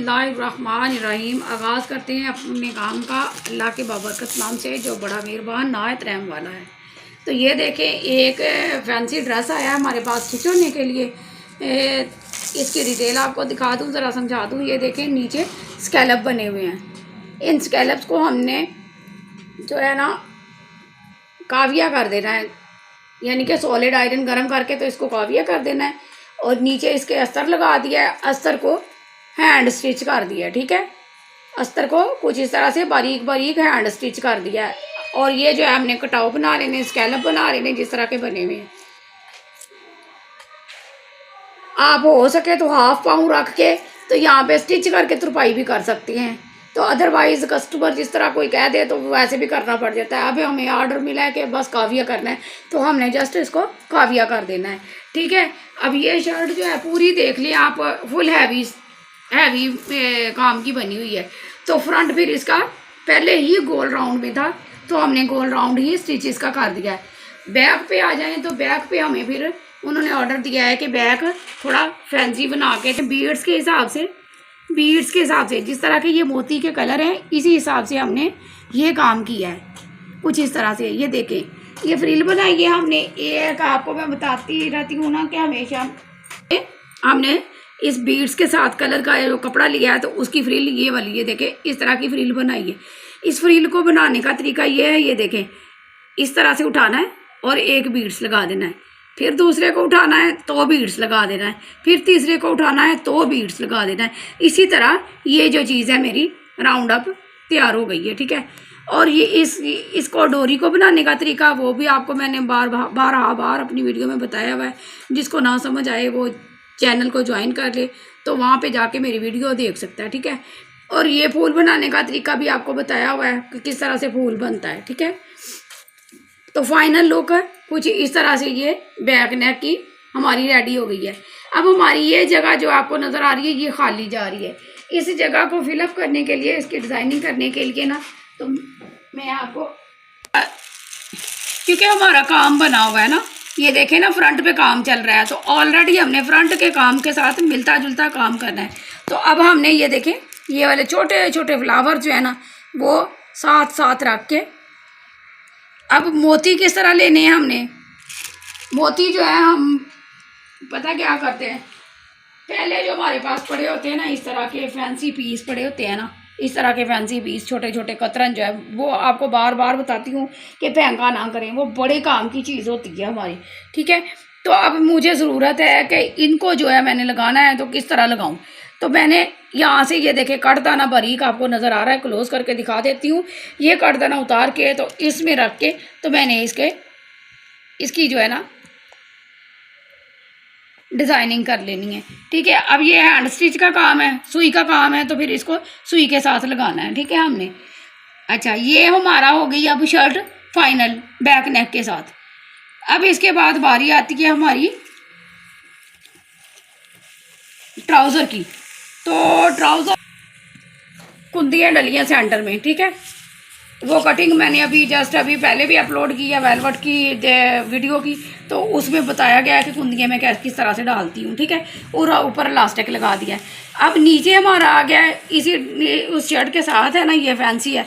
बिस्मिल्लाहिर्रहमानिर्रहीम। आगाज़ करते हैं अपने काम का अल्लाह के बाबरकत नाम से जो बड़ा मेहरबान नायत रहम वाला है। तो ये देखें, एक फैंसी ड्रेस आया हमारे पास स्टिच होने के लिए। इसकी डिटेल आपको दिखा दूँ, ज़रा समझा दूँ। ये देखें, नीचे स्कैलप बने हुए हैं। इन स्कैलप्स को हमने जो है ना काविया कर देना है, यानी कि सॉलिड आयरन गर्म करके तो इसको काविया कर देना है। और नीचे इसके अस्तर लगा दिया है, अस्तर को हैंड स्टिच कर दिया है। ठीक है, अस्तर को कुछ इस तरह से बारीक बारीक हैंड स्टिच कर दिया है। और ये जो है हमने कटाव बना लेने, स्कैलप बना लेने जिस तरह के बने हुए हैं। आप हो सके तो हाफ पाउंड रख के तो यहाँ पे स्टिच करके तुरपाई भी कर सकती हैं। तो अदरवाइज़ कस्टमर जिस तरह कोई कह दे तो वैसे भी करना पड़ जाता है। अब हमें ऑर्डर मिला है कि बस काविया करना है, तो हमने जस्ट इसको काविया कर देना है। ठीक है, अब ये शर्ट जो है पूरी देख लें आप, फुल हैवी काम की बनी हुई है। तो फ्रंट फिर इसका पहले ही गोल राउंड में था, तो हमने गोल राउंड ही स्टिच इसका कर दिया है। बैक पे आ जाएं तो बैक पे हमें फिर उन्होंने ऑर्डर दिया है कि बैक थोड़ा फैंसी बना के बीड्स के हिसाब से जिस तरह के ये मोती के कलर हैं इसी हिसाब से हमने ये काम किया है। कुछ इस तरह से ये देखें, ये फ्रिल बनाई है हमने। एक आपको मैं बताती रहती हूँ ना कि हमेशा हमने इस बीड्स के साथ कलर का जो कपड़ा लिया है तो उसकी फ्रिल ये वाली, ये देखें इस तरह की फ्रिल बनाई है। इस फ्रिल को बनाने का तरीका ये है, ये देखें इस तरह से उठाना है और एक बीड्स लगा देना है, फिर दूसरे को उठाना है तो बीड्स लगा देना है, फिर तीसरे को उठाना है तो बीड्स लगा देना है। इसी तरह ये जो चीज़ है मेरी राउंड अप तैयार हो गई है। ठीक है, और ये इसको डोरी को बनाने का तरीका वो भी आपको मैंने बार अपनी वीडियो में बताया हुआ है। जिसको ना समझ आए वो चैनल को ज्वाइन कर ले, तो वहाँ पे जाके मेरी वीडियो देख सकता है। ठीक है, और ये फूल बनाने का तरीका भी आपको बताया हुआ है कि किस तरह से फूल बनता है। ठीक है, तो फाइनल लुक कुछ इस तरह से ये बैक नेक की हमारी रेडी हो गई है। अब हमारी ये जगह जो आपको नज़र आ रही है ये खाली जा रही है। इस जगह को फिलअप करने के लिए, इसकी डिज़ाइनिंग करने के लिए ना, तो मैं आपको, क्योंकि हमारा काम बना हुआ है ना, ये देखें ना फ्रंट पे काम चल रहा है, तो ऑलरेडी हमने फ्रंट के काम के साथ मिलता जुलता काम करना है। तो अब हमने ये देखें ये वाले छोटे छोटे फ्लावर जो है ना वो साथ साथ रख के, अब मोती किस तरह लेने हैं हमने, मोती जो है हम पता क्या करते हैं, पहले जो हमारे पास पड़े होते हैं ना इस तरह के फैंसी पीस पड़े होते हैं ना, इस तरह के फैंसी पीस छोटे छोटे कतरन जो है वो आपको बार बार बताती हूँ कि फेंका ना करें, वो बड़े काम की चीज़ होती है हमारी। ठीक है, तो अब मुझे ज़रूरत है कि इनको जो है मैंने लगाना है, तो किस तरह लगाऊं। तो मैंने यहाँ से ये देखे कटदाना बारीक आपको नज़र आ रहा है, क्लोज करके दिखा देती हूँ। ये कटदाना उतार के तो इसमें रख के तो मैंने इसकी जो है ना डिज़ाइनिंग कर लेनी है। ठीक है, अब ये हैंड स्टिच का काम है, सुई का काम है, तो फिर इसको सुई के साथ लगाना है। ठीक है, हमने अच्छा ये हमारा हो गई अब शर्ट फाइनल बैक नेक के साथ। अब इसके बाद बारी आती है हमारी ट्राउज़र की। तो ट्राउज़र कुंदियाँ डलियाँ सेंटर में। ठीक है, वो कटिंग मैंने अभी पहले भी अपलोड की है वेलवेट की वीडियो की, तो उसमें बताया गया है कि कुंदियाँ मैं किस तरह से डालती हूँ। ठीक है, और ऊपर इलास्टिक लगा दिया है। अब नीचे हमारा आ गया है इसी उस शर्ट के साथ है ना, ये फैंसी है।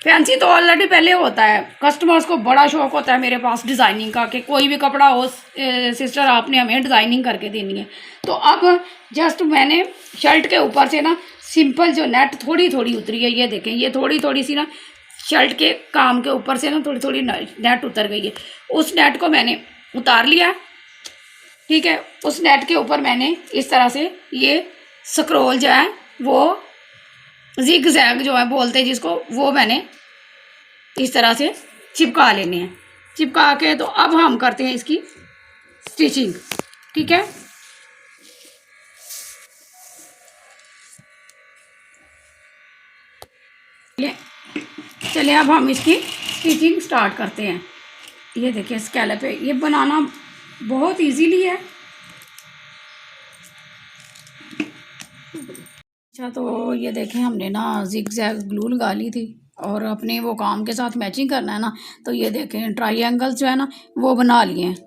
फैंसी तो ऑलरेडी पहले होता है, कस्टमर्स को बड़ा शौक होता है मेरे पास डिज़ाइनिंग का कि कोई भी कपड़ा हो सिस्टर आपने हमें डिज़ाइनिंग करके देनी है। तो अब जस्ट मैंने शर्ट के ऊपर से ना सिंपल जो नेट थोड़ी थोड़ी उतरी है, ये देखें ये थोड़ी थोड़ी सी ना शर्ट के काम के ऊपर से ना थोड़ी थोड़ी नेट उतर गई है, उस नेट को मैंने उतार लिया। ठीक है, उस नेट के ऊपर मैंने इस तरह से ये स्क्रोल जो है वो जिग जैग जो है बोलते हैं जिसको, वो मैंने इस तरह से चिपका लेने हैं। चिपका के तो अब हम करते हैं इसकी स्टिचिंग। ठीक है, चलिए अब हम इसकी स्टिचिंग स्टार्ट करते हैं। ये देखिए स्कैलप है, ये बनाना बहुत इजीली है। अच्छा, तो ये देखें हमने ना जिग जैग ग्लू लगा ली थी और अपने वो काम के साथ मैचिंग करना है ना, तो ये देखें ट्रायंगल जो है ना वो बना लिए हैं।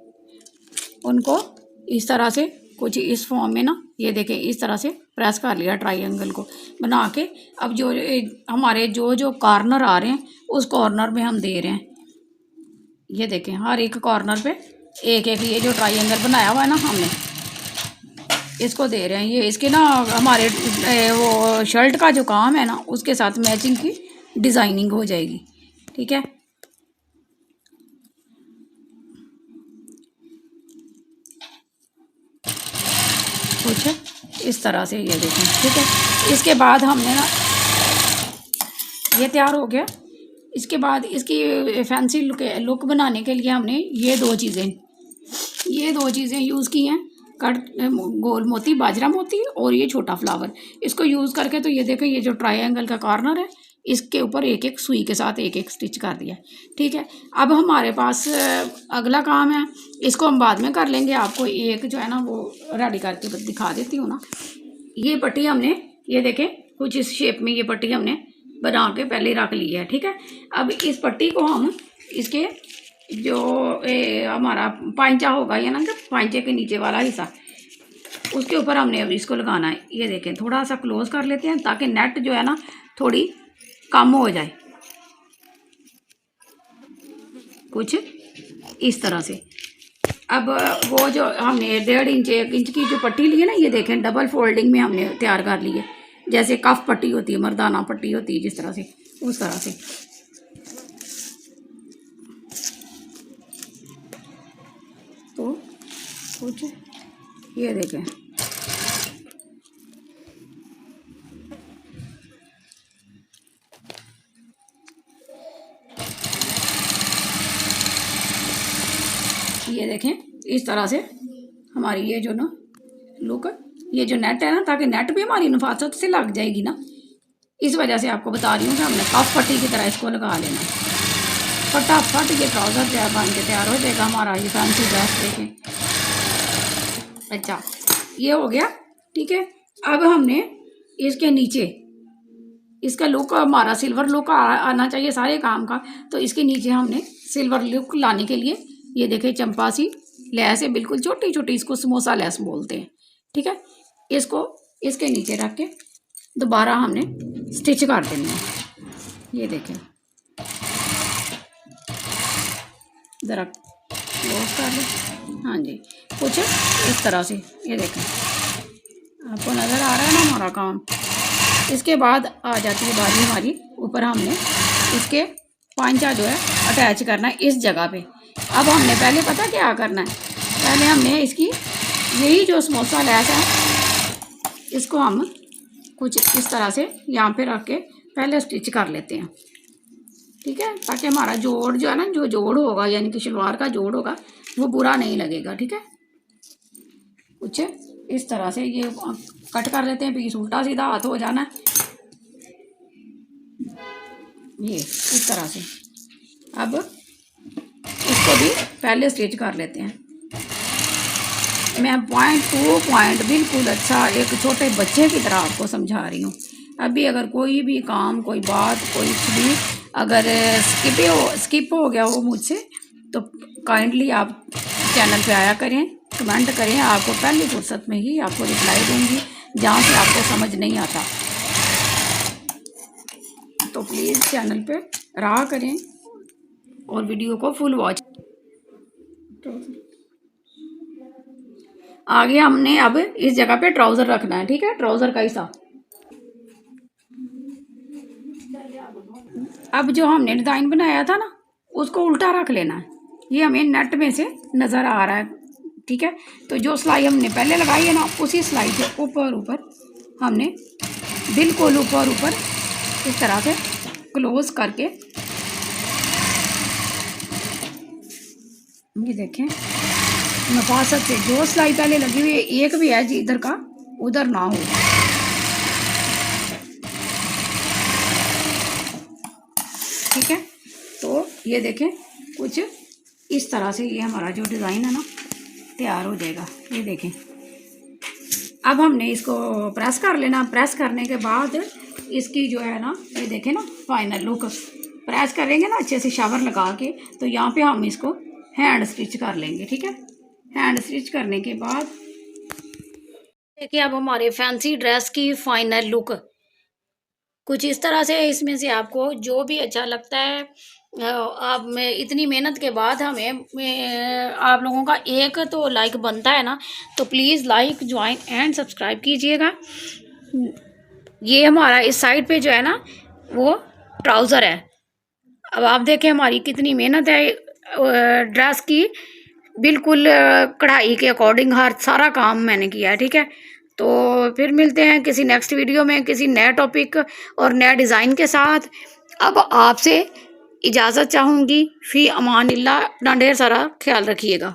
उनको इस तरह से कुछ इस फॉर्म में ना ये देखें इस तरह से प्रेस कर लिया ट्रायंगल को बना के। अब जो हमारे जो जो कॉर्नर आ रहे हैं उस कॉर्नर में हम दे रहे हैं, ये देखें हर एक कॉर्नर पे एक एक ये जो ट्रायंगल बनाया हुआ है ना हमने इसको दे रहे हैं। ये इसके ना हमारे वो शर्ट का जो काम है ना उसके साथ मैचिंग की डिज़ाइनिंग हो जाएगी, ठीक है। कुछ इस तरह से ये देखें, ठीक है। इसके बाद हमने ना ये तैयार हो गया। इसके बाद इसकी फैंसी लुक बनाने के लिए हमने ये दो चीज़ें यूज़ की हैं, कट गोल मोती बाजरा मोती और ये छोटा फ्लावर। इसको यूज़ करके तो ये देखें ये जो ट्रायंगल का कॉर्नर है इसके ऊपर एक एक सुई के साथ एक एक स्टिच कर दिया, ठीक है। अब हमारे पास अगला काम है, इसको हम बाद में कर लेंगे। आपको एक जो है ना वो रेडी करके दिखा देती हूँ ना। ये पट्टी हमने ये देखें कुछ इस शेप में ये पट्टी हमने बना के पहले रख ली है, ठीक है। अब इस पट्टी को हम इसके जो हमारा पांचा होगा या ना कि पांचे के नीचे वाला हिस्सा उसके ऊपर हमने अब इसको लगाना है। ये देखें थोड़ा सा क्लोज कर लेते हैं ताकि नेट जो है ना थोड़ी कम हो जाए, कुछ इस तरह से। अब वो जो हमने 1.5 इंच 1 इंच की जो पट्टी ली है ना ये देखें डबल फोल्डिंग में हमने तैयार कर ली है, जैसे कफ पट्टी होती है मर्दाना पट्टी होती है जिस तरह से उस तरह से। तो कुछ ये देखें ये देखें इस तरह से हमारी ये जो ना लुक ये जो नेट है ना ताकि नेट भी हमारी नफासत से लग जाएगी ना, इस वजह से आपको बता रही हूँ कि हमने कफ पट्टी की तरह इसको लगा लेना। फटाफट ये ट्राउज़र तैयार बन के तैयार हो जाएगा हमारा ये फैंसी ड्रेस देखें। अच्छा ये हो गया, ठीक है। अब हमने इसके नीचे इसका लुक हमारा सिल्वर लुक आना चाहिए सारे काम का, तो इसके नीचे हमने सिल्वर लुक लाने के लिए ये देखें चंपा सी लैस है बिल्कुल छोटी छोटी, इसको समोसा लैस बोलते हैं, ठीक है। इसको इसके नीचे रख के दोबारा हमने स्टिच कर देना है। ये देखें ज़रा क्लोज कर लें, हाँ जी कुछ इस तरह से। ये देखें आपको नज़र आ रहा है ना हमारा काम। इसके बाद आ जाती है बारी हमारी ऊपर हमने इसके पांचा जो है अटैच करना है इस जगह पे। अब हमने पहले पता क्या करना है, पहले हमने इसकी यही जो समोसा लैस है इसको हम कुछ इस तरह से यहाँ पे रख के पहले स्टिच कर लेते हैं, ठीक है, ताकि हमारा जोड़ जो है ना जो जोड़ होगा यानी कि शलवार का जोड़ होगा वो बुरा नहीं लगेगा, ठीक है। कुछ इस तरह से ये कट कर लेते हैं, पीस उल्टा सीधा हाथ हो जाना है ये इस तरह से। अब इसको भी पहले स्टिच कर लेते हैं। मैं पॉइंट टू पॉइंट बिल्कुल अच्छा एक छोटे बच्चे की तरह आपको समझा रही हूँ। अभी अगर कोई भी काम कोई बात कोई भी अगर स्किप हो गया हो मुझसे तो काइंडली आप चैनल पे आया करें, कमेंट करें, आपको पहली फुर्सत में ही आपको रिप्लाई दूंगी जहाँ से आपको समझ नहीं आता। तो प्लीज़ चैनल पे रहा करें और वीडियो को फुल वॉच। आगे हमने अब इस जगह पे ट्राउज़र रखना है, ठीक है, ट्राउज़र का हिस्सा। अब जो हमने डिज़ाइन बनाया था ना उसको उल्टा रख लेना है, ये हमें नेट में से नज़र आ रहा है, ठीक है। तो जो सिलाई हमने पहले लगाई है ना उसी सिलाई के ऊपर हमने बिल्कुल ऊपर इस तरह से क्लोज करके ये देखें नफासत से जो सिलाई पहले लगी हुई है एक भी है इधर का उधर ना हो, ठीक है। तो ये देखें कुछ इस तरह से ये हमारा जो डिज़ाइन है ना तैयार हो जाएगा। ये देखें अब हमने इसको प्रेस कर लेना। प्रेस करने के बाद इसकी जो है ना ये देखें ना फाइनल लुक प्रेस करेंगे ना अच्छे से शावर लगा के, तो यहाँ पे हम इसको हैंड स्टिच कर लेंगे, ठीक है। हैंड स्टिच करने के बाद देखिए अब हमारे फैंसी ड्रेस की फाइनल लुक कुछ इस तरह से है। इसमें से आपको जो भी अच्छा लगता है आप में इतनी मेहनत के बाद आप लोगों का एक तो लाइक बनता है ना, तो please like join and subscribe कीजिएगा। ये हमारा इस साइड पे जो है ना वो ट्राउज़र है। अब आप देखें हमारी कितनी मेहनत है ड्रेस की, बिल्कुल कढ़ाई के अकॉर्डिंग हर सारा काम मैंने किया है। ठीक है, तो फिर मिलते हैं किसी नेक्स्ट वीडियो में किसी नए टॉपिक और नए डिज़ाइन के साथ। अब आपसे इजाज़त चाहूँगी। फ़ी अमानिल्लाह, अपना ढेर सारा ख्याल रखिएगा।